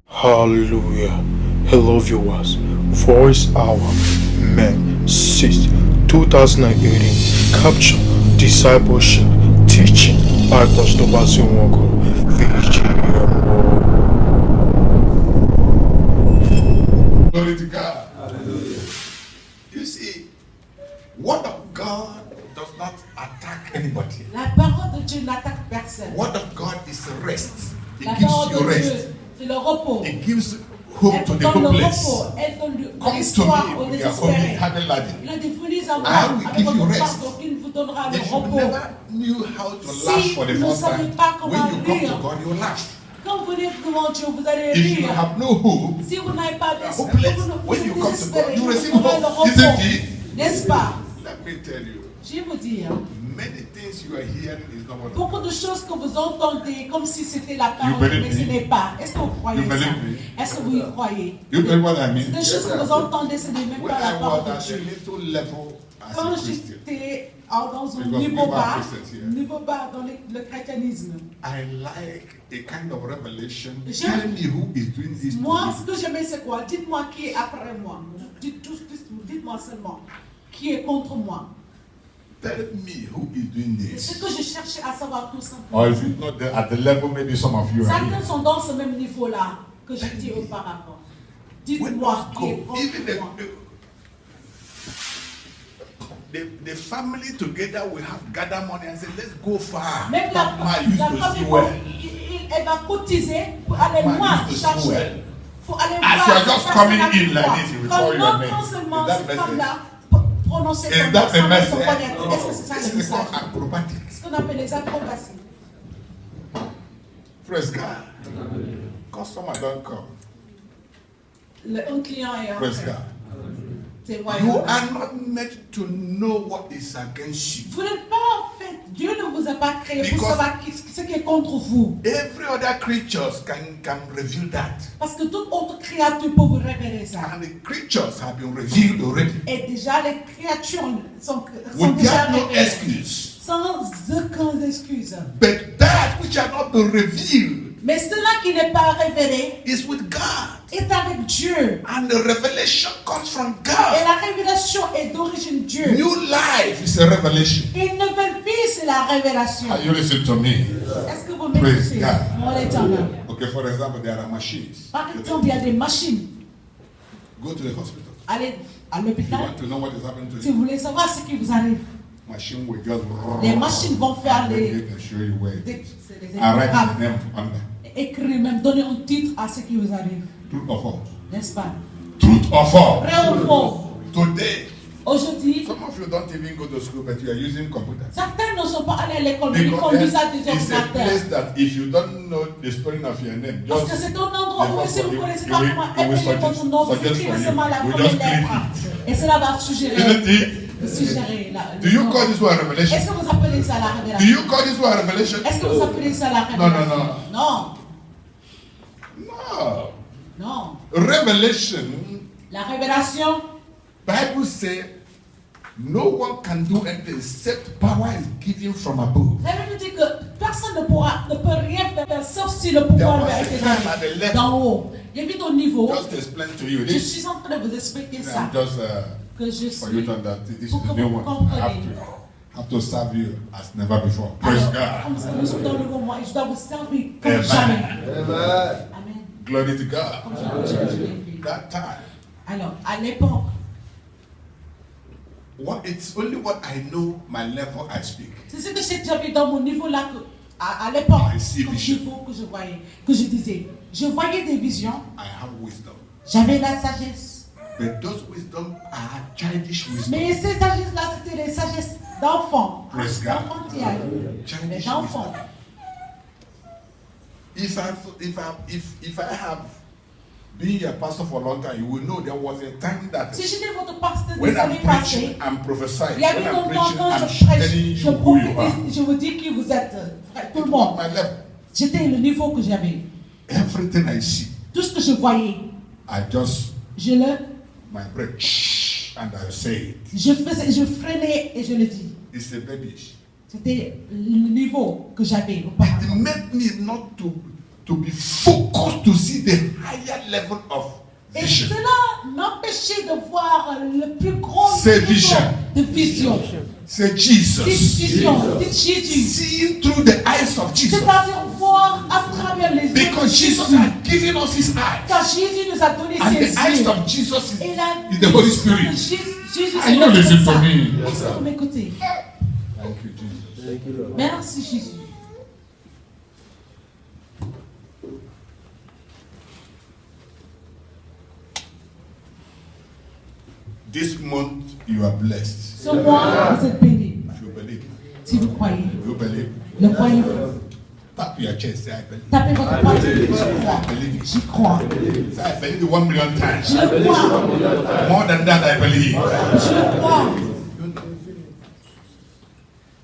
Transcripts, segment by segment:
Hallelujah. Hello viewers. Voice Hour May 6th, 2018. Capture Discipleship Teaching by Pastor Basil Wongo. Glory to God. Hallelujah. You see, Word of God does not attack anybody. La parole de Dieu n'attaque personne. Word of God is rest. It La gives parole you de rest. Dieu, c'est le repos. It gives hope Elle to the donne le hopeless. repos. Elle donne Come to l'espoir me aux with your only désespérés. handed laden. Il a dit, venez à I moi will avec give you votre rest. fardeau qui vous donnera le If you repos. never knew how to laugh Si for the vous ne first savez time, pas comment when you come rire, to God, you laugh. quand vous venez devant Dieu, vous allez If you rire. have no hope, Si vous n'avez pas d'espoir, hopeless, vous when you êtes come to God, désespéré, you vous receive aurez le hope. Isn't repos. it? N'est-ce pas? Let me tell you, Je vais vous dire, many things you are hearing is not what beaucoup de choses que vous entendez comme si c'était la You parole, believe mais ce me? n'est pas. Est-ce que vous croyez You ça? believe me? Est-ce que vous y croyez? You know what I C'est mean? des choses que vous entendez, ce n'est même When pas la I parole was de at a Dieu. little level as Quand a Christian, j'étais dans un Because niveau we are bas, Christians here. dans le chrétianisme, I like a kind of revelation. Je- Tell me who is doing this to moi, me. ce que j'aimais, c'est quoi? Dites-moi qui est après moi. Dites-moi seulement qui est contre moi. Tell me who is doing C'est this. ce que je cherchais à savoir tout simplement. Or is it not there at the level maybe some of you are Certains here? sont dans ce même niveau-là que j'ai dit auparavant. When Dites-moi us qui est go, contre even moi. the family together will have gather money and say, let's go far. Même la Man used to famille, see well. elle va cotiser pour aller Man loin used to see chercher. well. Pour aller As voir you are cette just personne coming à in qui like croit. this, you will Comme call your non name. seulement Is that cette message? femme-là prononcer Is comme that ça, the sans message? connaître. Est-ce que c'est ça This le is called message? acrobatic. Ce qu'on appelle les acrobaties. Praise God. Customer don't come. Un client est en Praise train. God. C'est You voyant. are not meant to know what is against you. Vous n'êtes pas en fait, Dieu ne vous a pas créé pour Because- savoir ce qui est contre vous. Every other creatures can reveal that. Parce que toute autre créature peut vous révéler ça. And the creatures have been revealed already. Et déjà, les créatures sont With déjà no révélées. excuse. Sans aucune excuse. But that which have not been revealed Mais cela qui n'est pas révélé is with God. est avec Dieu. And the revelation comes from Et God. la révélation est d'origine Dieu. New life is a revelation. Une nouvelle vie, c'est la révélation. Are you listening to me? Est-ce que vous Praise m'écoutez? God. Mon éternel. Okay, for example, there are machines. Par exemple, il y a des machines. Go to the hospital. Allez à If you l'hôpital. want to know what is happening to Si you, vous voulez savoir ce qui vous arrive, machine will just les machines vont faire and les, they can show you where it des, is. c'est des And write the épreuves. name under. Écrire même, donner un titre à ce qui vous arrive. Truth or false? N'est-ce pas? Truth or false? Vrai ou faux? Today, Aujourd'hui, some of you don't even go to school, but you are using computers. certains ne sont pas allés à l'école, mais ils font Because l'usage des it's a ordinateurs. place that if you don't know the spelling of your name, Parce que just c'est un endroit où si vous ne connaissez pas comment it will épeler votre nom, vous suggest écrivez for seulement la you. We première just click lettre. it. Et cela va suggérer. Isn't it? Suggérer Do you call this one Est-ce revelation? que vous appelez ça la Do révélation? you call this one revelation? Est-ce que vous appelez ça la Non, non, révélation? non. Non. No. Non. Revelation, La révélation, Bible says, no one can do anything except power is given from above. la Bible dit que personne ne peut rien faire sauf si le pouvoir lui a été donné d'en haut. J'ai vu ton niveau. Just to explain to you Je this. suis en train de vous expliquer ça. And just Que je for you suis. to understand, this is Pour the que new vous one. I compreniez. have to serve you as never before. Praise Alors, God. comme ça, nous sommes dans le moment et je dois vous servir comme Amen. jamais. Amen. Amen. Glory to God. Comme je l'ai vu. That time, Alors, à l'époque, it's only what I know, my level I speak. c'est ce que j'ai déjà vu dans mon niveau là, à l'époque, I see comme vision. niveau que je voyais, que je disais. Je voyais des visions, I have wisdom. j'avais la sagesse. But those wisdom are childish wisdom. Mais ces sagesses-là, c'était des sagesses d'enfants. Praise God. D'enfantillage. Mais Childish d'enfants. wisdom. If I have been a pastor for a long time, you will know there was a time that Si j'étais votre pasteur des when I'm années passées, preaching, I'm prophesying. il y a When eu I'm longtemps preaching, quand I'm je prêche, telling je you who you are. prophétise, je vous dis qui vous êtes, frère, tout le It's monde. not my level. J'étais le niveau que j'avais. everything I see, Tout ce que je voyais, my brain, and I say it. je freinais et je le dis. It's the babies. C'était le niveau que j'avais It auparavant. made me not to be focused to see the higher level of Et vision. cela m'empêchait de voir le plus grand C'est niveau vision. de vision. Say Jesus. Dites vision, dites Jésus. Seeing through the eyes of Jesus. C'est-à-dire voir à travers les yeux de Because Jesus Jésus. had given us his eyes. Car Jésus nous a donné And ses the eyes yeux. of Jesus Et la is the Holy Spirit. Jésus, Are c'est you notre listening to sang. me? Est-ce que vous m'écoutez? Thank you, Jesus. Merci Jésus. This month you are blessed. Ce mois, vous êtes bénis. If you believe. Si vous croyez. You believe. Le croyez-vous? Tap your chest. Say, I believe. Tapez votre poitrine. J'y crois. I believe. J'y crois. Say, I believe 1 million times. Je le crois. More than that, I believe. Je le crois.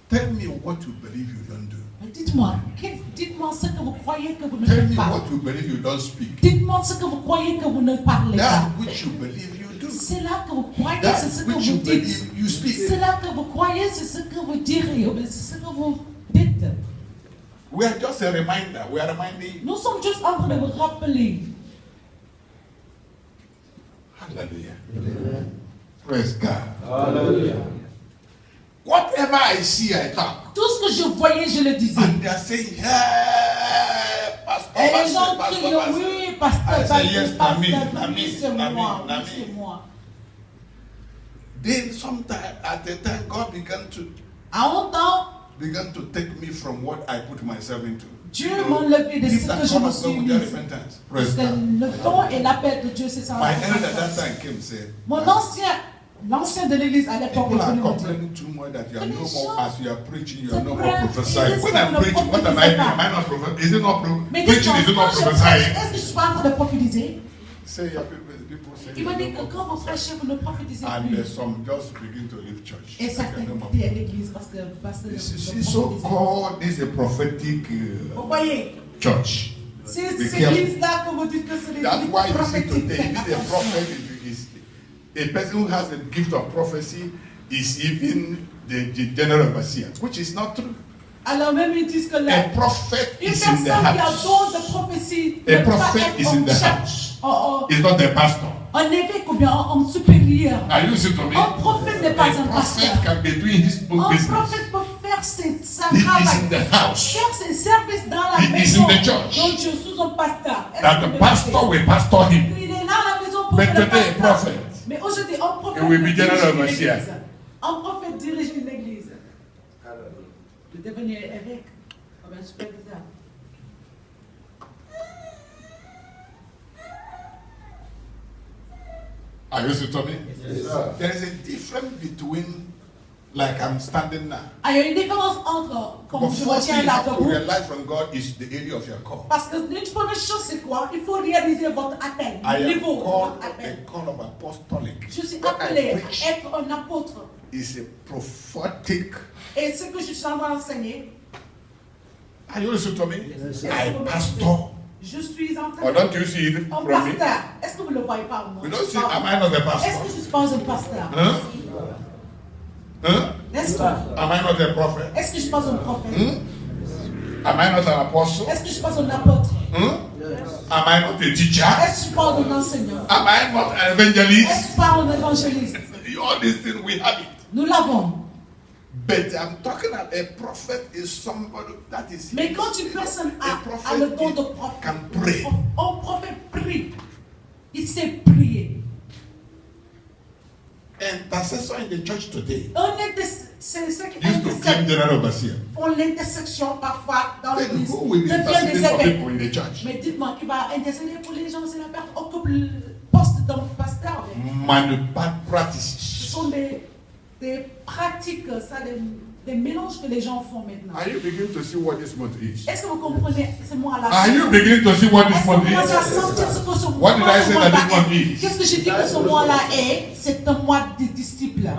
Tell me what you believe you don't do. Mais dites-moi ce que vous croyez que vous ne Tell faites me pas. what you believe you don't speak. Dites-moi ce que vous croyez que vous ne parlez That pas. which you believe you do. C'est là que vous croyez, That c'est ce que which you vous dites. believe you speak. C'est là que vous croyez, c'est ce que vous direz, mais c'est ce que vous dites. We are just a reminder. We are reminding you. Nous sommes juste en train de vous rappeler. Hallelujah. Praise God. Hallelujah. Whatever I see, I talk. Tout ce que je voyais, je le disais. And they are saying, hey, Pastor, Et les gens Pastor, crient, Pastor. oui, I pasteur, say, yes, pasteur, Nami, pasteur, Nami, oui, c'est Nami, moi, oui, Nami. c'est moi. Then sometime at the time, God À un temps, began to take me from what I put myself into. Dieu m'a enlevé de Give ce that que je call me of suis God with mis. your repentance. Praise Parce que God. le temps et l'appel de Dieu, c'est ça. My elder at that time came and said, Mon l'ancien de l'église à l'époque, people est are venu me dire, complaining too much that you are no more, as you are preaching, you are C'est no vrai. more prophesying. Ils When disent I'm que preaching, le what am I prophète doing? n'est Am I not prophesying? Is it not mais preaching? Is it dites-moi, not quand je prêche, prophesying? est-ce que je suis pas en train de prophétiser? Say, people say, Il m'a dit you que know, quand vous prêchez, vous ne prophétisez and plus. some just begin to leave church. Et certains No more. quittent l'église parce que This is ne so prophétisez pas. called this is a prophetic Vous voyez, church. c'est Be cette careful. église-là que vous dites que c'est That's l'église why you see prophétique. today, even a prophet is a person who has the gift of prophecy is even the general overseer, which is not true. Alors même ils disent que A prophet une is in personne the qui a house. don de prophétie A ne peut pas prophet être is in un the chef, house. un It's not a pastor. évêque ou bien un supérieur. Are you listening to me? Un prophète n'est pas A un prophet pasteur. can be doing his own Un business. prophète peut faire sa He is in travail, the house. faire ses services dans la He is maison. in the church. Donc Dieu sous un pasteur. Est-ce That que the vous pastor le will pastor him. savez? Il est là à la maison pour But faire le today, a pasteur. prophet. Mais aujourd'hui, un prophète He will be dirige general une overseer. église. Un prophète dirige une église. De devenir évêque comme un superviseur. Are you listening to me? Yes, sir. There is a difference between, like I'm standing now. Ah, il y a une différence entre, But comme je first thing retiens you là have to debout, realize from God is the area of your call. parce que une première chose c'est quoi? Il faut réaliser votre appel, I le am niveau de called votre appel. a call of apostolic. Je suis What appelé I à preach être un apôtre. is a prophetic. Et ce que je suis en train d'enseigner, Are you listening to me? Yes. I pastor. je suis en train Or don't you see it un from me? pasteur. Est-ce que vous ne le voyez pas moi? You don't see, am I not a Est-ce que pastor? je suis pas un pasteur? Huh? Huh? N'est-ce pas? Am I not a prophet? Est-ce que je suis pas un prophète? Am I not an apostle? Est-ce que je suis pas un apôtre? Am I not a teacher? Est-ce que je suis pas un enseignant? Am I not an Est-ce que evangelist? je suis pas un évangéliste? All these things we have it. Nous l'avons. But I'm talking about a prophet is somebody that is. Mais quand une personne a a le don de prophet prophète, can pray. un prophète prie. Il sait prier. Intercessor in the church today C'est ceux qui used to claim general overseer. font l'intersection parfois dans Then l'église. who will be Deviennent interceding des for évêques. people in the church? Mais dites-moi, qui va intercéder pour les gens, c'est la personne qui occupe le poste d'un pasteur. Bad Ce practices. sont des pratiques, ça, des mélanges que les gens font maintenant. Are you beginning to see what this month is? Est-ce que vous comprenez ce mois-là? Are you beginning to see what this Est-ce que month vous commencez à is? sentir ce que ce What did I say mois-là that this month est? is? Qu'est-ce que j'ai dit que ce mois-là est? C'est un mois de disciples.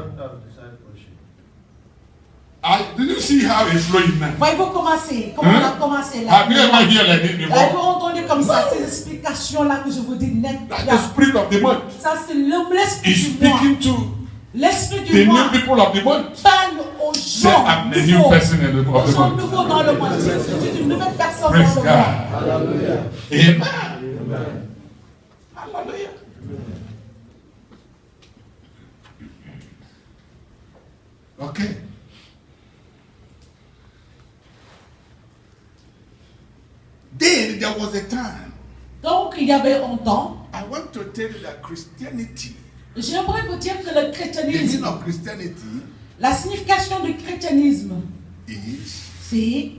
Did you see how it's flowing now? Voyez-vous comment on a commencé là? Have you ever heard like this before? Avez-vous entendu comme ça ces explications-là que je vous dis net? That's the spirit of the month. Ça c'est l'esprit He's du moi. speaking to L'esprit the du moi new people of the month. parle aux Say, gens I'm the new nouveaux. person in the Aux gens month. nouveaux dans le monde. Je suis une nouvelle personne Praise dans God. le monde. Amen. Hallelujah. Okay. Then there was a time. Donc il y avait un temps. I want to tell you that Christianity, J'aimerais vous dire que le the meaning christianisme, of Christianity la signification du christianisme, is c'est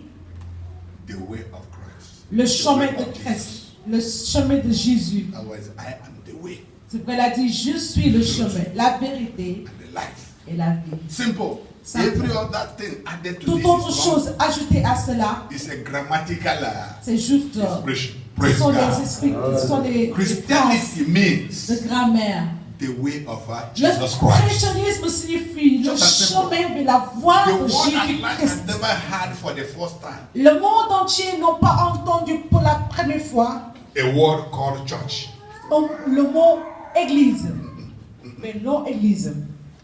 the way of Christ. le chemin The way de of Christ, le chemin de Jésus. Jesus. Otherwise, I am the way C'est vrai, il a dit, je suis le chemin, la vérité and the life. et la vie. Simple. Simple. Every other thing added to Toute this autre is wrong. chose ajoutée à cela, It's a grammatical c'est juste, expression. ce Praise sont God. des esprits, ce sont des phrases Christianity means de grammaire. the way of Le Jesus Christ. christianisme signifie le Just as simple. chemin de la voie The de word that Jésus life Christ. has never had for the first time. Le monde entier n'a pas entendu pour la première fois A word called church. le mot église, mais non église.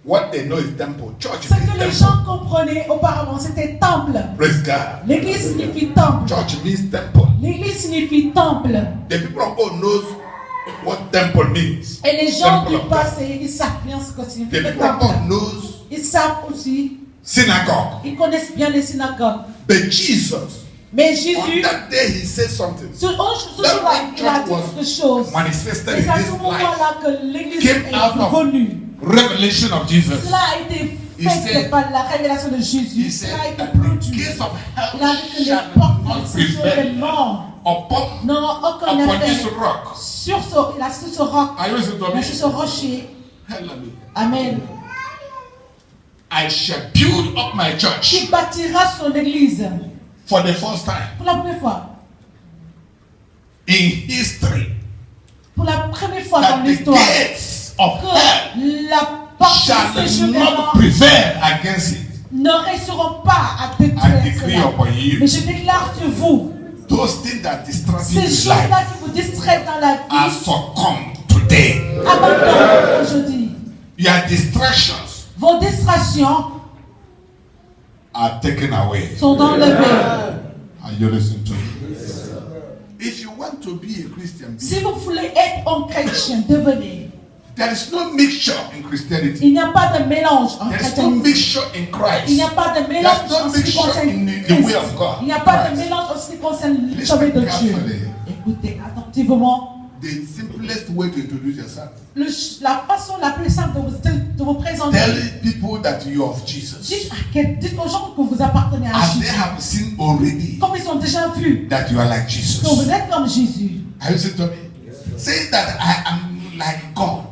What they know is temple. Church Ce que les means temple. gens comprenaient auparavant, c'était temple. Praise God. L'église signifie temple. Church means temple. L'église signifie temple. The people of God knows what temple means. Et les gens Temple du of God. passé, ils savent bien ce que The signifie le people of temple. God knows Ils savent aussi, synagogue. ils connaissent bien les synagogues. But Jesus, Mais on Jésus, that day he said something. ce jour-là, il a dit quelque chose. Manifested Et c'est in à ce this life. moment-là que l'église Came est out of venue. Revelation of Jesus. Cela a été He fait said- par la révélation de He Jésus. said Cela a été that the produit. gates of Il a hell dit que les shall portes not de séjour des prevail morts upon n'auront aucun upon this effet rock. sur ce roc, Are you listening to mais sur me? ce rocher. Hallelujah. Amen. I shall build up my church Qui bâtira son église for the first time pour la première fois. in history. Pour la première fois dans That the l'histoire. gates of hell Que la porte de shall séjour des not morts prevail against it. ne réussiront pas à I détruire decree cela. upon Mais you je déclare sur vous, those things that distract ces you in choses-là life qui vous distraient dans la are vie, succumbed today. abandonnez aujourd'hui. Your distractions Vos distractions are taken away. sont enlevées. Are you listening to me? If you want to be a Christian, Si vous voulez être un chrétien, devenez. there is no mixture in Christianity. Il n'y a pas de mélange en There is no christianisme. mixture in Christ. Il n'y a pas de mélange There's no en ce qui mixture concerne in the Christ. way of God. Il n'y a pas de Christ. mélange en ce qui concerne le Listen chemin de Dieu. carefully. Écoutez attentivement. The simplest way to introduce yourself. La façon la plus simple de vous présenter. Tell people that you are of Jesus. Dites aux gens que vous appartenez à As they Jésus. have seen already Comme ils ont déjà vu that you are like que Jesus. vous êtes comme Jésus. Are you listening to me? Say that I am like God.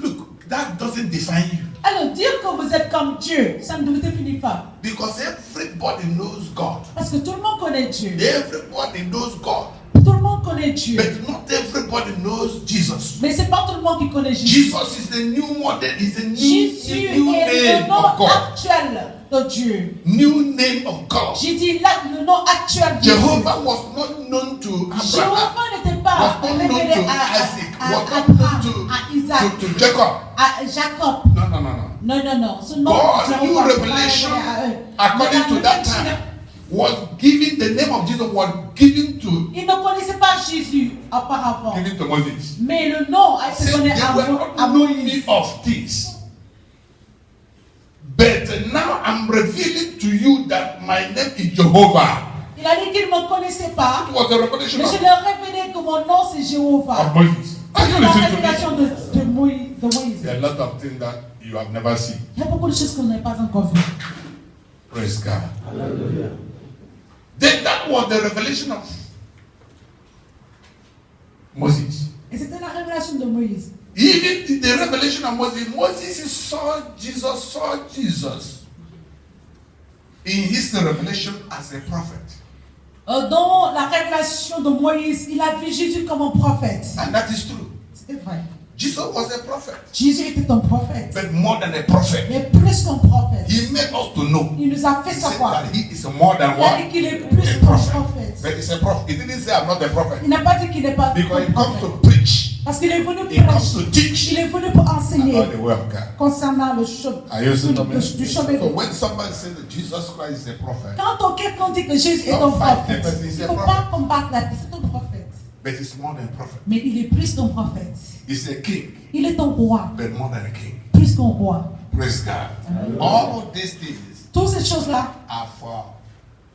Look, that doesn't define you. Alors dire que vous êtes comme Dieu, ça ne vous définit pas. Because everybody knows God. Parce que tout le monde connaît Dieu. Everybody knows God. Tout le monde connaît Dieu. But not everybody knows Jesus. Mais c'est pas tout le monde qui connaît Jésus. Jesus is the new model, is the Jésus new est le name nom of God. actuel de Dieu. New name of God. J'ai dit là le nom actuel de Dieu. Jehovah was not known to Abraham, Jéhovah n'était pas was not known révélé to à Isaac, was not Abraham, known à Isaac, to Jacob. à Jacob. No, no, no, no. Non, non, non. Ce nom God, Jéhovah new n'est pas revelation, révélé à eux. according Mais to la that nouvelle time, was given, the name of Jesus was given to il ne connaissait pas Jésus auparavant. Moses. Mais le nom a été Say, donné they à were not à knowing me Moïse. of this. But now I'm revealing to you that my name is Jehovah. Il a dit qu'il ne me connaissait pas. It was a revelation Mais je of leur ai révélé que mon nom c'est Jéhovah. Moses. Are C'est you la listening to révélation me? de Moïse. There are a lot of things that you have never seen. Il y a beaucoup de choses qu'on n'a pas encore vues. Praise God. Then that was the revelation of Moses. Et c'était la révélation de Moïse. Even the revelation of Moses, Moses saw Jesus in his revelation as a prophet. Dans la révélation de Moïse, il a vu Jésus comme un prophète. And that is true. C'est vrai. Jesus was a prophet. Jésus était un prophète. But more than a prophet, Mais plus qu'un prophète. he made us to know. Il nous a fait He said savoir. that he is more than Il a what? dit qu'il est plus A qu'un prophet. prophète. But he's a prophet. He didn't say I'm not a prophet. Il n'a pas dit qu'il n'est pas Because un he comes to prophète. preach. Parce qu'il est venu He comes prêcher. to teach Il est venu pour enseigner about the way of God. concernant le chemin Are you listening to me? du chemin. So when somebody says that Jesus Christ is a prophet, Quand quelqu'un dit que Jésus est un Don't fight prophète, the person, he's il ne a faut prophet. pas combattre la personne. C'est un prophète. but he's more than a prophet. Mais il est plus qu'un prophète. He's a king, Il est un roi. but more than a king. Plus qu'un roi. Praise God. All of these things Toutes ces choses-là, are for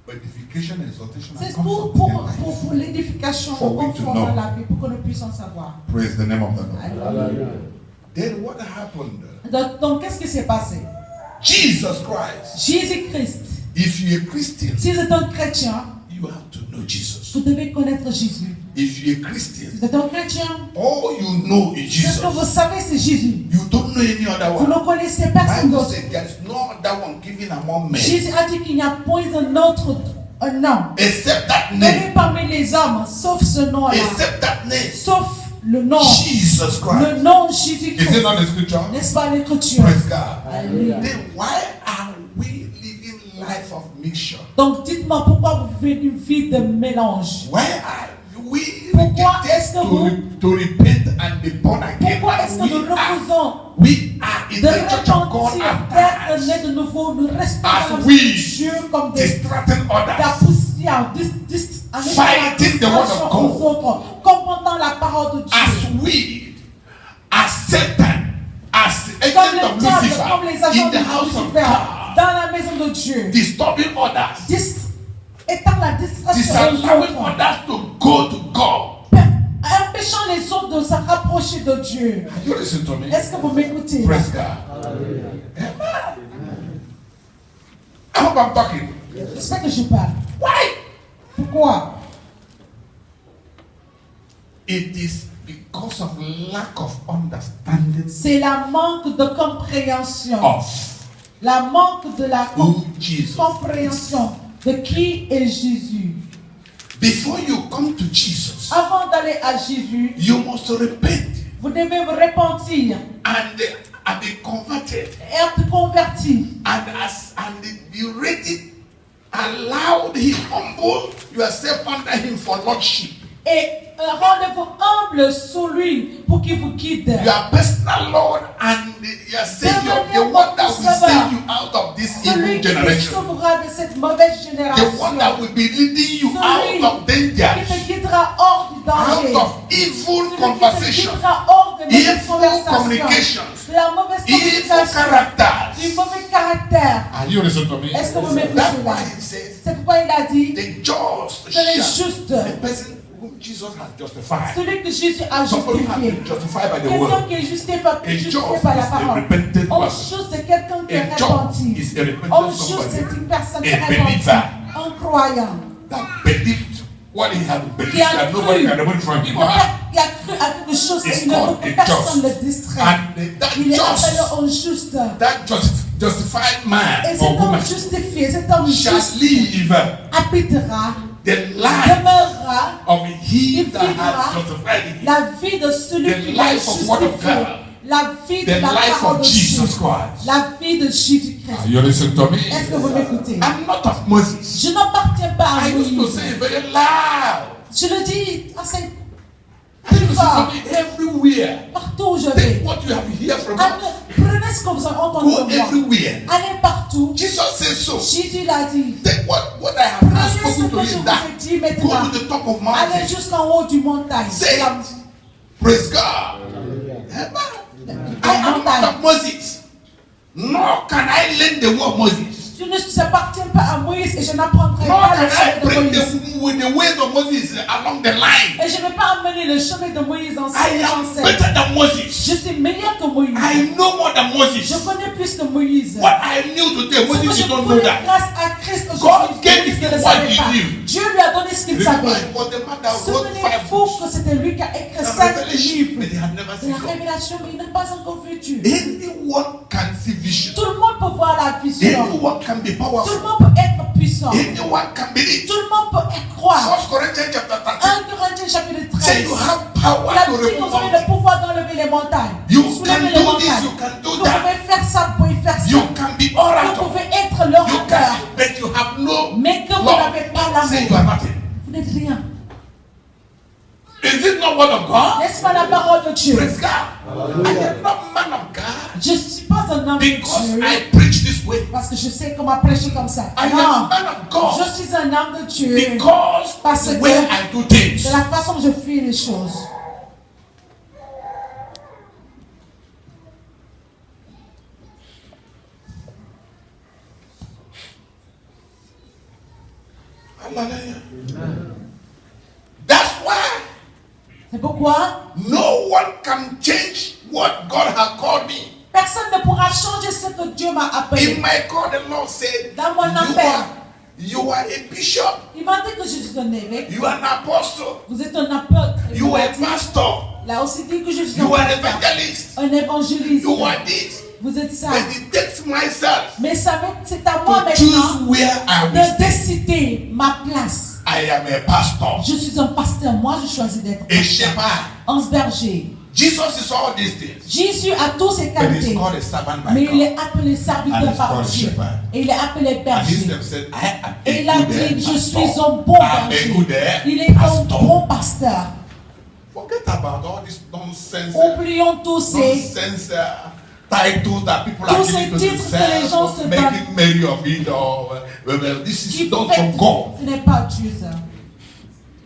edification and exhortation and c'est comfort pour in life. l'édification, For le we to confort know. dans la vie, pour que nous puissions savoir. Praise the name of the Lord. Alléluia. Then what happened? Donc, qu'est-ce qui s'est passé? Jesus Christ. Jésus-Christ. If you're a Christian, Si vous êtes un chrétien, you have to know Jesus. vous devez connaître Jésus. If you're a Si Christian, vous êtes un chrétien, all you know is ce que vous Jesus. savez, c'est Jésus. You don't know any other Vous one. ne connaissez personne Bible d'autre. said there is no other one given among men Jésus a dit qu'il n'y a point un autre nom except that donné name. parmi les hommes, sauf ce nom-là, Except that name. sauf le nom, Jesus Christ. le nom Is it Jésus-Christ. not the scripture? N'est-ce pas l'écriture? Praise God. Alléluia. Then why are we living life of mixture? Donc dites-moi pourquoi vous vivez une vie de mélange. Why are we Pourquoi rejected est-ce que vous- to repent and be born again? Pourquoi And est-ce que nous refusons we are in de the church of God repentir, at d'être times nés de nouveau, nous restons As dans we Dieu comme des distracting la others, poussière, en étant la Fighting the word of distraction God. aux autres, confrontant la parole de Dieu. as we, as Satan, as the Comme agent les of diables, Lucifer comme les in agents the de house of Lucifer, God, dans la maison de Dieu, disturbing others, étant la distraction aux disallowing autres, others to go to God. empêchant les autres de se rapprocher de Dieu. Are you listening to me? Est-ce que vous m'écoutez? Praise God. Amen. I hope I'm talking. J'espère que je parle. Why? Pourquoi? It is because of lack of understanding C'est la manque de compréhension. of La manque de la who Jesus. compréhension de qui est Jésus. Before you come to Jesus, Avant d'aller à Jésus, you must repent vous devez vous repentir and be converted et être converti. and be ready. Allow him humble yourself under him for lordship. Et rendez-vous humble sur lui pour qu'il vous guide. Your personal Lord and your Savior, the one that will save you out of this Celui evil qui te generation, sauvera de cette mauvaise the génération. one that will be leading you Celui out of danger, qui te guidera hors du danger. out of evil Celui qui te conversation, guidera hors de mauvaises evil conversations. communications, De la mauvaise evil communication. Du characters. mauvais caractère. Are you listening to me? Est-ce que vous m'écoutez That's là? why he says C'est pourquoi il a dit the just que les shall, justes, the person whom Jesus has justified. celui que Jésus a Somebody who has justifié. been justified by the Quelqu'un word. qui est justifié A justifié just par la is a parole. repentant Un person. juste, c'est quelqu'un qui est A just repenti. is a Un repentant juste, somebody c'est une personne A qui est repentie. believer. Un croyant. that believed what he had believed Qui a that cru. nobody can remove from him. Il a cru à quelque chose It's qu'il ne veut called que a personne ne just. distrait. And that Il est appelé just, un juste. that justified man Et or cet homme woman justifié, cet homme shall juste live habitera, the life demeurera of he Il that vivra had justified him. la vie de celui The qui l'a life of what of justifié. God. La vie de The la life parole of de Jesus Dieu. Christ. La vie de Jésus-Christ. You listen to me? Est-ce que vous m'écoutez? I'm not of Moses. Je n'appartiens pas à I used to Moïse. say very loud. Je le dis assez I used to fort. say everywhere. Partout où je Take vais. what you have here from Prenez ce que vous avez entendu Go de moi. everywhere. Allez partout. Jesus says so. Jésus l'a dit. Take what I have now Prenez ce spoken to que je you vous that ai dit go maintenant. to the top of Allez mountain. jusqu'en haut du montagne. Say La- it. Praise God. Amen. I am not of Moses. Nor can I learn the way of Moses. Je ne appartiens pas à Moïse et je n'apprendrai Nor pas can le I chemin de bring Moïse. the ways of Moses along the line. Et je ne vais pas amener le chemin de Moïse en I am scène. better than Moses. Je suis meilleur que Moïse. I know more than Je Moses. connais plus que Moïse. What I knew today, Ce que Moses je did not know connais that. grâce à Christ God aujourd'hui, gave Moïse him ne le what savait he pas. knew. Dieu lui a donné ce qu'il Remember, savait. it was the man that wrote 5 Souvenez-vous books. que c'était lui qui a écrit The 5 revelation, livres but they had never de seen la God. révélation, mais il n'a pas encore vu Dieu. Anyone can see vision. Tout le monde peut voir la vision. Anyone can be Tout le powerful. monde peut être puissant. sort. Anyone can believe. Tout le monde peut y croire. 1 Corinthians chapter 13. 1 Corinthiens chapitre Say 13. you have power Il a to dit que remove vous avez mountains. le pouvoir d'enlever les montagnes. You Soulever can les do this, montagnes. you can do Vous that. pouvez faire ça, vous pouvez faire ça. You can be Vous orator. pouvez être You l'orateur. can, but you have no Mais que vous love. n'avez pas Say you are l'amour, nothing. vous n'êtes rien. Is it not word of God? N'est-ce pas la parole de Dieu? Praise God. I am not man of God Je ne suis pas un homme de because Dieu I preach this way. parce que je sais comment prêcher comme ça. I am Non, man of God je suis un homme de Dieu because Parce the que- way I do things. de la façon que je fais les choses. Hallelujah. That's why C'est pourquoi no one can change what God has called me. personne ne pourra changer ce que Dieu m'a In appelé. my call, the Lord said, Dans mon appel, you are a bishop, il m'a dit que je suis un évêque. you are an apostle, Vous êtes un apôtre. you Il are m'a a dit- pastor, Il a aussi dit que je suis un you are an pasteur, evangelist, un évangéliste. you are this. Vous êtes ça. But it takes myself Mais c'est à moi to choose maintenant where I will de stay. décider ma place. I am a pastor, Je suis un pasteur. Moi, je choisis d'être a pasteur. shepherd. Un berger. Jesus is all these things. Jésus a tous ses But he's qualités. called a servant by Mais il God. est appelé And serviteur he's par called Dieu. shepherd. Et il est appelé And he berger. said, I am Et a il a good dit, je suis pastor. un bon I'm a berger. good Il est un pastor. bon pasteur. Forget about all this nonsense. Oublions tous ces Nonsense titles that people are Tous giving to ces titres que les themselves, gens of se making merry of it, or this qui is not fait- from God. Ce n'est pas Dieu ça.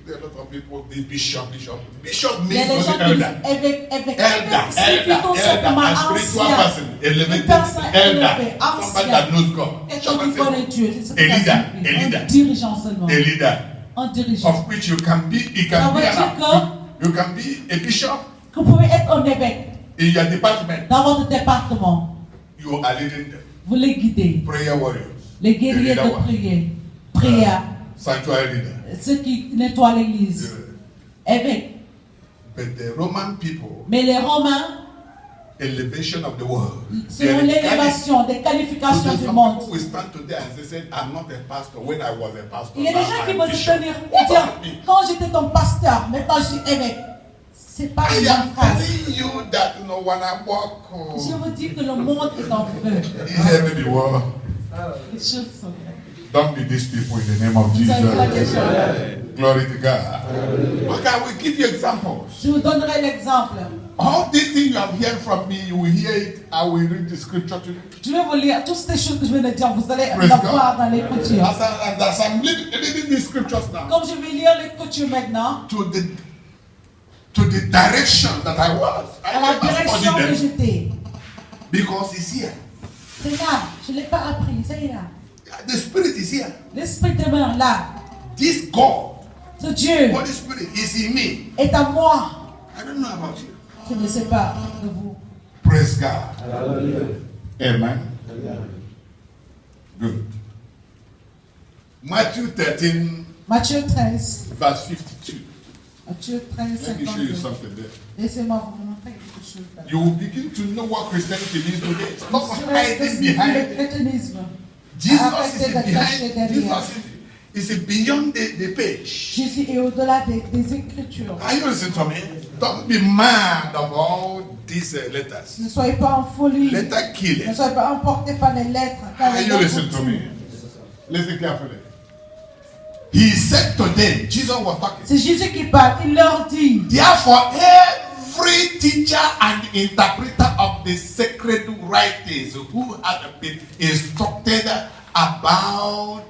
There are a lot of people, the bishop. Bishop Il y a means des gens only qui elder. disent évêque. Elder, Signifie tout simplement a spiritual ancien. person, elevated Une personne elder, élevée, somebody ancien. that knows God. Quelqu'un qui connaît Dieu. C'est ce que A ça leader, signifie. a leader. Un dirigeant seulement. A leader, Un dirigeant. of which you can be, Ça can veut be dire you can be a bishop que vous pouvez être un évêque in your department. dans votre département. You are leading them. Vous les guidez. Prayer warriors, Les guerriers The de leader one. prière. sanctuary leader. Ceux qui nettoient l'église. Évêque. But the Roman people, Mais les Romains, elevation of the world. selon l'élévation des qualifications du Some monde, people will stand today and they said, I'm not a pastor when I was a pastor. il y a des now gens qui I'm vont se bishop." tenir et What dire, does it mean? quand j'étais ton pasteur, maintenant je suis évêque. C'est pas I une am bonne phrase. telling you that when I walk, Je vous dis que le monde est en feu. heaven the world. Les choses sont Don't be these people in the name of Vous Jesus. savez pas des choses. Glory to God. Okay, I will give you examples. Je vous donnerai l'exemple. All these things you have heard from me, you will hear it. I will read the scripture to you. Je vais vous lire toutes ces choses que je viens de dire. Vous allez Praise la God. voir dans l'écriture. As I'm reading these scriptures now, Comme je vais lire l'écriture maintenant, to the direction that I was. à la I never direction studied que them j'étais. because it's here. C'est là. Je ne l'ai pas appris. C'est là. The Spirit is here. L'Esprit demeure là. This God, Ce Dieu Holy Spirit, is in me. est à moi. I don't know about you. Je ne sais pas de vous. Praise God. Amen. Good. Matthew 13, Matthieu 13. verse 52. Matthieu 13, Let me show you 52. something there. Laissez-moi vous montrer quelque chose. là. You will begin to know what Christianity means today. Stop Vous saurez ce que hiding signifie behind le chrétienisme. Jesus. Arrêtez Is de cacher behind. derrière. Jesus is beyond the page. Jésus est au-delà des Écritures. Are you listening to me? Don't be mad of all these letters. Ne soyez pas en folie. Letter Ne killing. soyez pas emportés par les lettres. car Are les you lettres listening to tuent. me? Listen carefully. He said to them, Jesus was talking. C'est Jésus qui parle. Il leur dit, Therefore, every teacher and interpreter of the sacred writings who has been instructed about,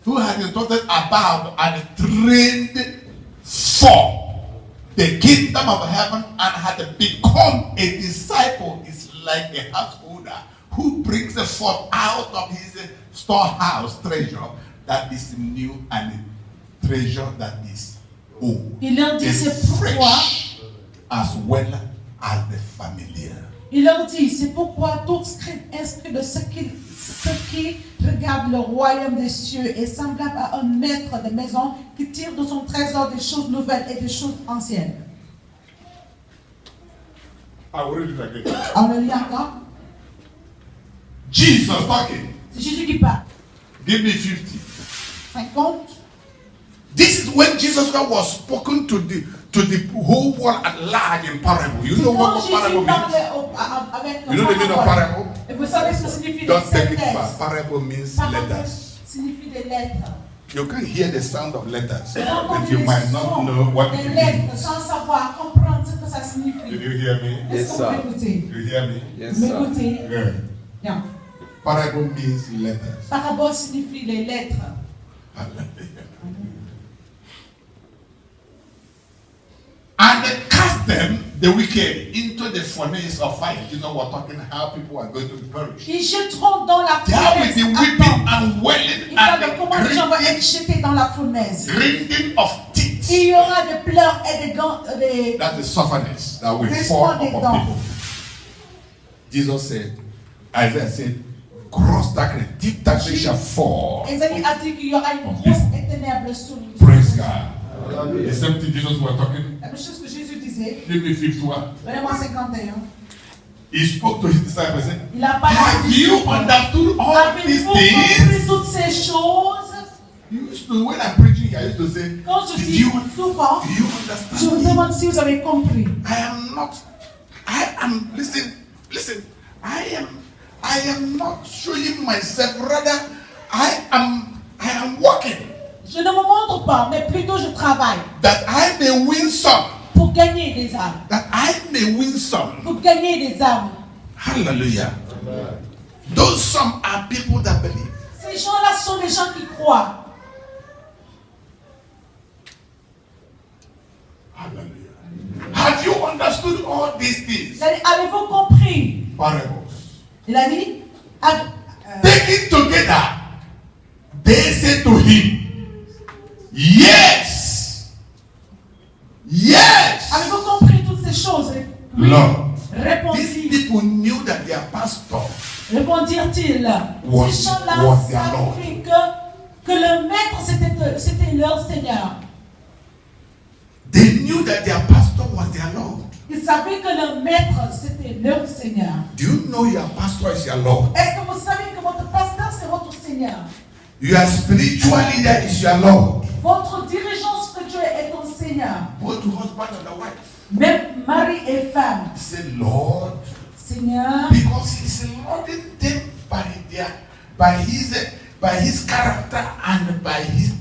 and trained for the kingdom of heaven and had become a disciple is like a householder who brings forth out of his storehouse treasure that is new and treasure that is old. il leur dit, Is c'est pourquoi. fresh as well as the familiar. Il leur dit, c'est pourquoi tout scribe inscrit de ce qui regarde le royaume des cieux est semblable à un maître de maison qui tire de son trésor des choses nouvelles et des choses anciennes. I will read it again. On le lit encore. Jesus talking. C'est Jésus qui parle. Give me 50. 50. This is when Jesus Christ was spoken to the whole world at large in parable. You know Quand what parable Jésus means? parlait avec You know the meaning of parable? Et vous savez ce que signifie Don't les take it synthèses. fast. Parable means Parable letters. signifie des lettres. You can hear the sound of letters, Et on but entend you les might not sons know what des it lettres means. sans savoir comprendre ce que ça Did signifie. you hear me? Est-ce Yes, que sir. vous m'écoutez? You hear me? Yes, Vous sir. m'écoutez? Yeah. Bien. Parable means letters. Parabole signifie les lettres. And they cast them, the wicked, into the furnace of fire. You know, we're talking how people are going to perish. Ils jetteront dans la There will fournaise. be weeping and wailing Il parle de and comment les gens vont the être jetés dans la fournaise. grinding of teeth. Il y aura des pleurs et des gants. That's the sufferness that will Grincement fall des upon dents. people. Jesus said, Isaiah said, gross darkness, deep darkness shall fall. Esaïe a dit qu'il y aura une grosse et ténèbre sur lui. Praise God. The same thing Jesus was talking. La même chose que Jésus disait. Give me 51. Donnez-moi 51. He spoke to his disciples. Said, Il a parlé. have you understood all these Avez-vous compris things? toutes ces choses? You used to, when I'm preaching here, I used to say, Quand je did dis you, souvent, do you je understand vous me? demande si vous avez compris. Listen, I am not showing myself, rather, I am working Je ne me montre pas, mais plutôt je travaille that I may win some, pour gagner des âmes. that I may win some. Pour gagner des âmes. Hallelujah. Those some are people that believe. Ces gens-là sont des gens qui croient. Hallelujah. Have you understood all these things? Avez-vous compris? Parables. Il a dit, Taken together, they said to him, Yes. Yes. avez-vous compris toutes ces choses? Oui. Lord. These Répondit, people knew that their pastor répondirent-ils. Was- Ces gens-là was their Lord. savaient que le maître c'était leur Seigneur. They knew that their pastor was their Lord. Ils savaient que le maître c'était leur Seigneur. Do you know your pastor is your Lord? Est-ce que vous savez que votre pasteur c'est votre Seigneur? Your spiritual leader is your Lord. Votre dirigeant spirituel est ton Seigneur. Both husband and the wife. Même mari et femme. Say, Lord, Seigneur, because he's loading them by his character and by his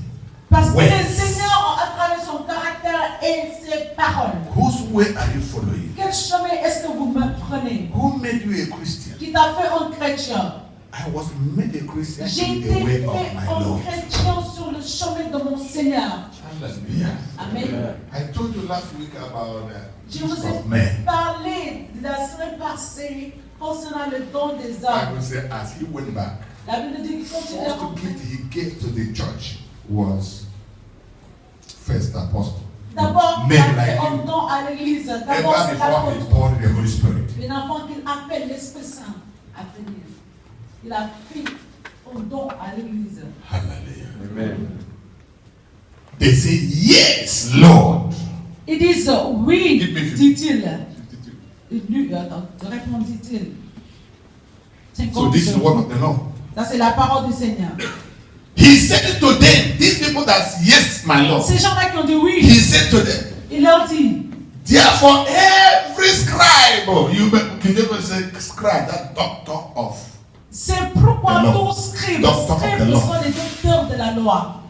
parce que ways. le Seigneur, à travers son caractère et ses paroles. Whose way are you following? Quel chemin est-ce que vous me prenez? Who made you a Christian? Qui t'a fait un chrétien? I was made a Christian J'ai in été the way fait of my un Lord. chrétien sur le chemin de mon Seigneur. Hallelujah. Amen. I told you last week about the Je vous gifts ai of men. parlé de la semaine passée concernant le don des Bible hommes. said as he went back, La Bible dit qu'il the continue à first gift he gave to the church was first apostle. D'abord, il Men a like fait un you. don à l'église. D'abord, Ever c'est before he l'apôtre. poured the Holy Spirit. Un enfant qu'il appelle l'Esprit Saint à venir. Il a fait un don à l'église. Hallelujah. Amen. They say, Yes, Lord. Ils disent oui, Give me 50. dit-il. Lui, attends, répondit-il. So this is the word of the Lord. Ça, c'est la parole du Seigneur. He said to them, these people that yes, my Lord. Ces gens-là qui ont dit oui, He said to them, il leur dit, therefore every scribe, can you say scribe, that doctor of, c'est pourquoi The law. tous scribes, Doctor of the scribes law. sont les docteurs de la loi.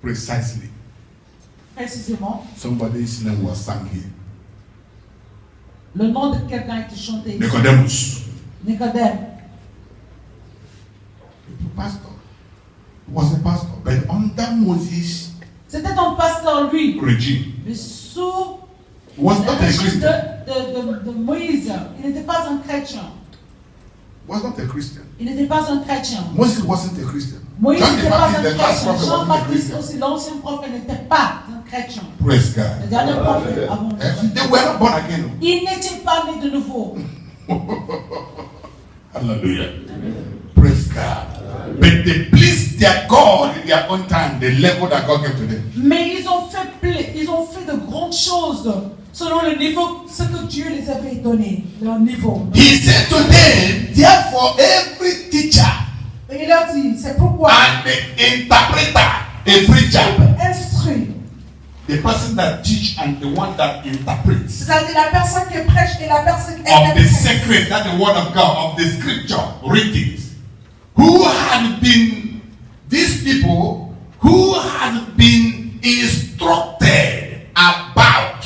precisely. Précisément, Somebody's name was sung here. le nom de quelqu'un a été chanté. Nicodemus. Nicodème. The pastor was a pastor, but under Moses' C'était un pasteur, lui, regime, mais sous was le not a régime Christian. de Moïse. Il n'était pas un chrétien. Was not a Christian. Il n'était pas un chrétien. Moses wasn't a Christian. Moïse John n'était the pas un Baptist, the last chrétien. prophet, wasn't a Jean-Baptiste Christian. aussi, l'ancien prophète, n'était pas un chrétien. Praise God. Le dernier prophète avant And they were not born again. il n'était pas né de nouveau. Hallelujah. Praise God. But they pleased their God in their own time, the level that God gave to them. Mais ils ont fait de grandes choses selon le niveau, ce que Dieu les avait donné, leur niveau. He said to them, therefore, every teacher Et il leur dit, c'est pourquoi And the interpreter, a preacher, instruire. the person that teach and the one that interprets C'est-à-dire la personne qui prêche et la personne qui of the interprète. sacred, that's the word of God, of the scripture readings, who have been, these people who have been instructed about,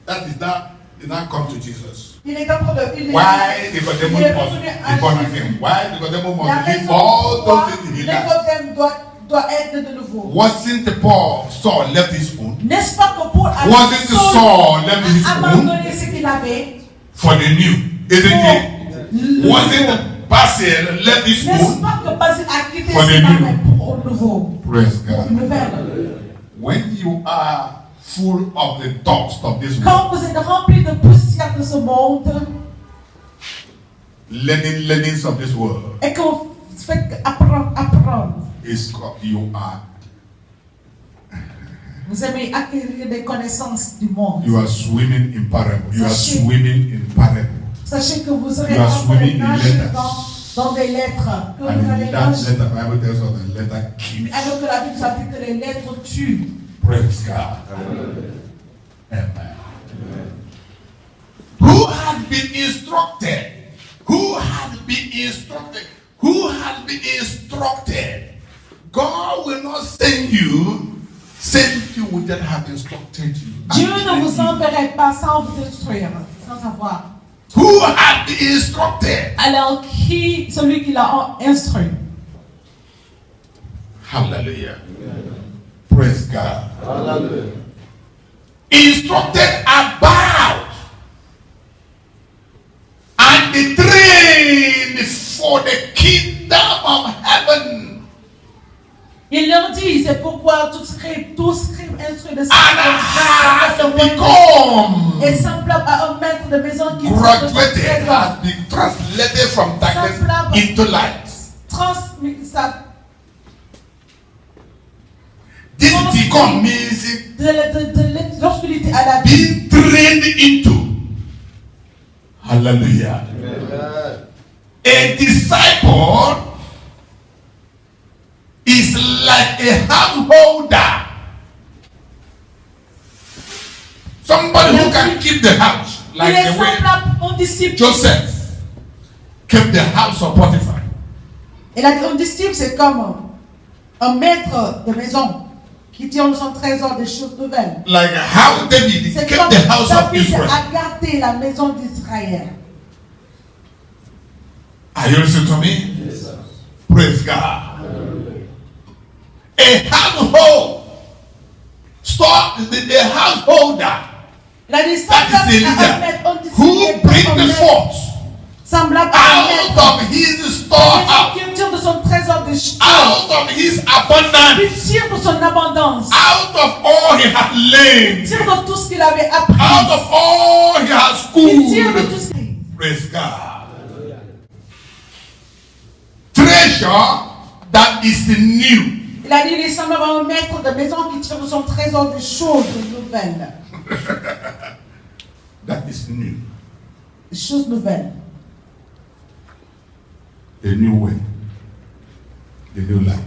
that is that, did not come to Jesus. Il est en train de... il est- Why Nicodemus il est must revenu be à born Jésus. again? Why Nicodemus La must leave raison all pourquoi those things he did? Nicodème doit être de nouveau. Wasn't Paul Saul left his own? N'est-ce pas que Paul a Wasn't Saul left his own abandonné ce qu'il avait for the new? Isn't it? Wasn't Basil left his N'est-ce own? pas que Basile a quitté For the ses new. mains pour au nouveau? Praise Pour une God. nouvelle. When you are full of the dust of this world, Quand vous êtes rempli de poussière de ce monde learnings of this world, et que vous faites apprendre, is you are vous aimez acquérir des connaissances du monde. you are swimming in parable. You are Sachez- swimming in parable. Sachez que vous serez You are en train swimming de in nager letters. dans des lettres. Que vous allez And that nager. letter, Bible tells us the letter kills. Alors que la Bible nous a dit que les lettres tuent. Praise God. Amen. Who has been instructed? Who has been instructed? Who has been instructed? God will not send you without have instructed you. Dieu ne vous enverrait pas sans vous instruire, sans savoir. Who has been instructed? Alors qui, celui qui l'a instruit? Hallelujah. Praise God. Hallelujah. Instructed about and be trained for the kingdom of heaven. Il leur dit, c'est pourquoi tout scribe instruit de And has become est semblable à un maître de maison qui graduated, has been translated from darkness into light. transmis sa This become means de l'obscurité à la vie. being trained into. Hallelujah. A disciple is like a householder. Somebody who can keep the house, Il like est the way semblable au disciple. Joseph kept the house of Potiphar. Et un disciple, c'est comme un maître de maison qui tient de son trésor des choses nouvelles. Like how David C'est kept comme the house of David Israel. a gardé la maison d'Israël. Are you listening to me? Yes, sir. Praise God. A household. Stop the householder. Il a dit That is a leader who brings the forth semblable à un out maître of his storehouse, qui tire de son trésor des choses, out of his abundance, qui tire de son abondance, out of all he has qui learned, tire de tout ce qu'il avait appris, out of all he has qui tire de tout schooled. ce qu'il Praise God. Treasure that is new. Il a dit, il est semblable à un maître de maison qui tire de son trésor des choses nouvelles. That is new. Des choses nouvelles. A new way. The new life.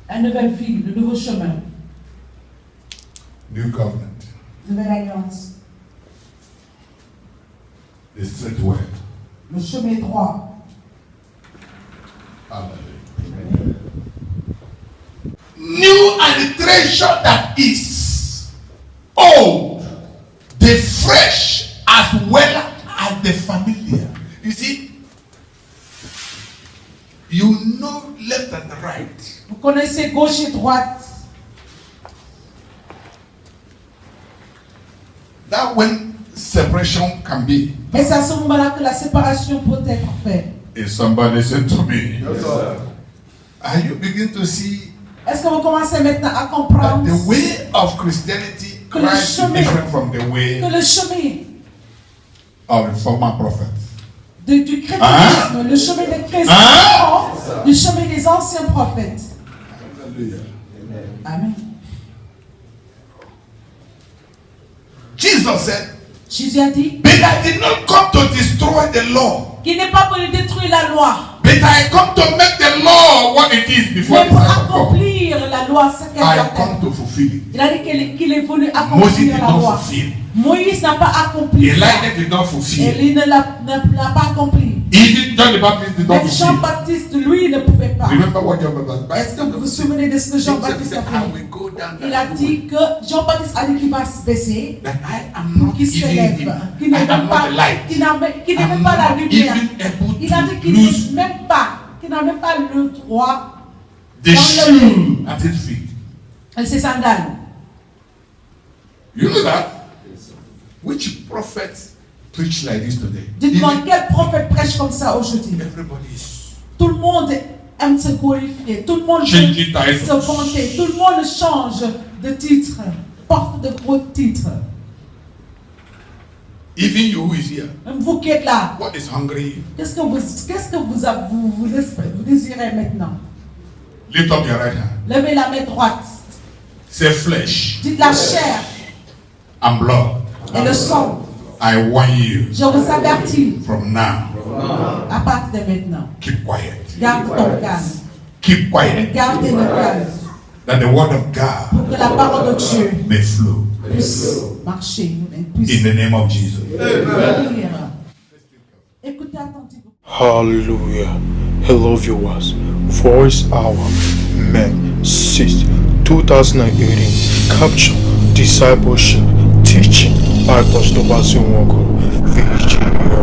La nouvelle vie, le nouveau chemin, New covenant. nouvelle alliance, The straight way. le chemin droit. Hallelujah. New and the treasure that is old, the fresh as well as the familiar. You see, you know left and right. Vous connaissez gauche et droite. That when separation can be. Et c'est à ce moment-là que la séparation peut être faite. If somebody said to me, Yes, sir. are you beginning to see Est-ce que vous commencez maintenant à that comprendre the way of Christianity Que le Christ is chemin- different from the way que le chemin of the former prophets? du chrétienisme, le chemin des chrétiens, du chemin des anciens prophètes. Hallelujah. Amen. Jesus said, Jésus a dit but I did not come to destroy the law, qu'il n'est pas venu détruire la loi, but But I come to make the law what it is before Mais the pour time of God. accomplir la loi, ce qu'elle I doit come être. to fulfill it. Il a dit qu'il est venu Moses accomplir did la not loi. fulfill. Moïse n'a pas accompli ça. Elijah did not fulfill. Élie ne l'a pas accompli. Even John the Baptist did not Même fulfill. Jean-Baptiste, lui, ne pouvait pas. Remember what John the Baptist Est-ce que vous vous souvenez de ce que Jean-Baptiste a fait? Il a dit que Jean-Baptiste a dit qu'il va se baisser, That I am not qu'il se even lève, him. qu'il I n'est am même not pas, the light. qu'il n'est même I'm pas la not lumière. even able Il a dit to qu'il lose n'est même pas, qu'il n'a même pas le droit the d'enlever shoe at his feet. ses sandales. You know that? Which prophets preach like this today? Dites-moi, Even quel prophète prêche comme ça aujourd'hui? everybody is Tout le monde aime se glorifier, tout le monde changing veut titles. se vanter, tout le monde change de titre, porte de gros titres. Even you who is here, Même vous qui êtes là, what is hungry? qu'est-ce que vous désirez maintenant? Lift up your right hand. Levez la main droite. Say flesh Dites la chair and blood. et le sang. I warn you Je vous avertis, from now. à partir de maintenant, Keep quiet. garde ton calme. Keep quiet. Gardez le calme That the word of God pour que la parole de Dieu may flow puisse marcher et in puisse the name of Jesus. venir. Écoutez attentivement. Hallelujah. Hello viewers. Voice Hour May 6, 2018. Capture Discipleship Teaching by Apostle Basil Walker. VGMO.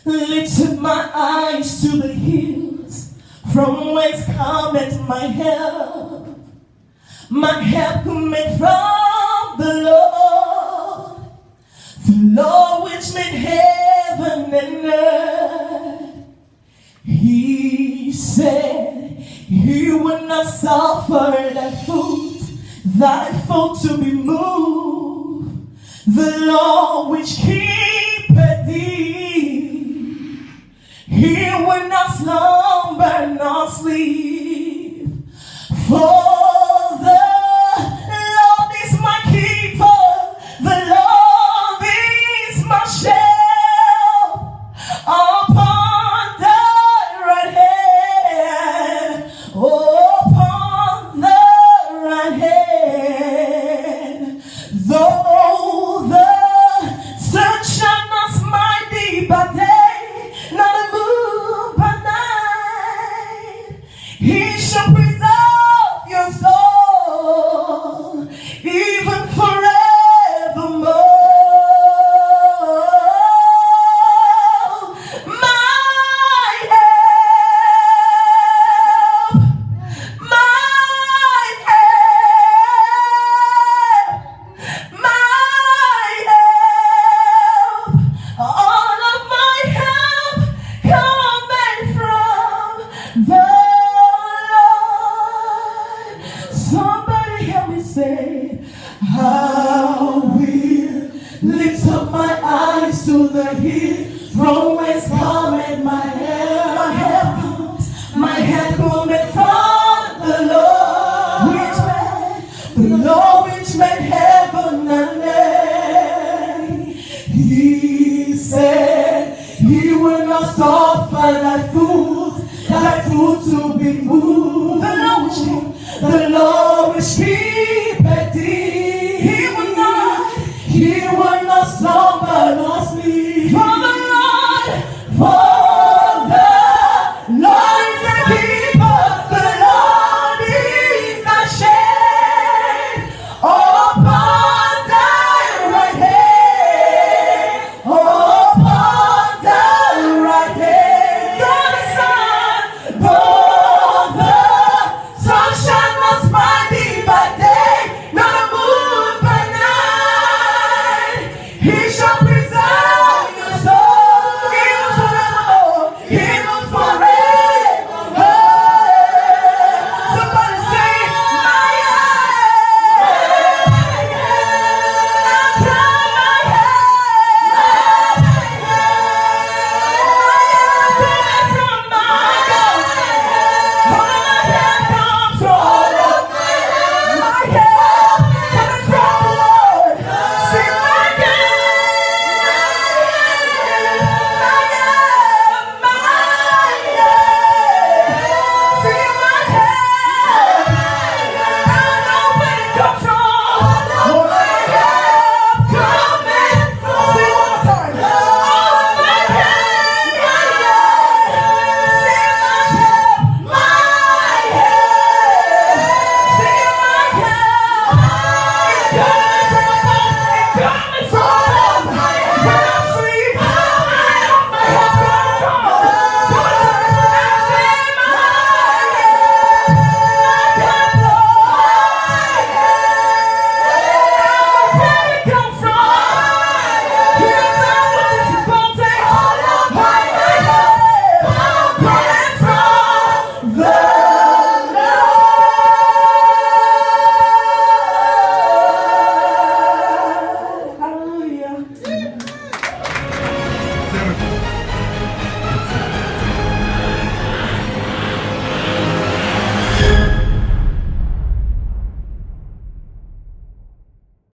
Lift my eyes to the hills, from whence cometh my help. My help cometh from the Lord which made heaven and earth. He said he would not suffer thy foot to be moved. The Lord which keepeth thee, he will not slumber nor sleep. For the Lord is my keeper, the Lord is my shelter upon the right hand, upon the right hand. Though the sun shine not smite thee by day, nor the moon by night, he shall preserve your soul, even forevermore. My help, my help, my help, all of my help coming from the Lord. Somebody help me say, I will lift up my eyes to the hill, from whence cometh my help. My help cometh from the Lord, which made heaven and earth. He said he will not suffer thy foot to be moved. The Lord which keepeth thee, he will not slumber nor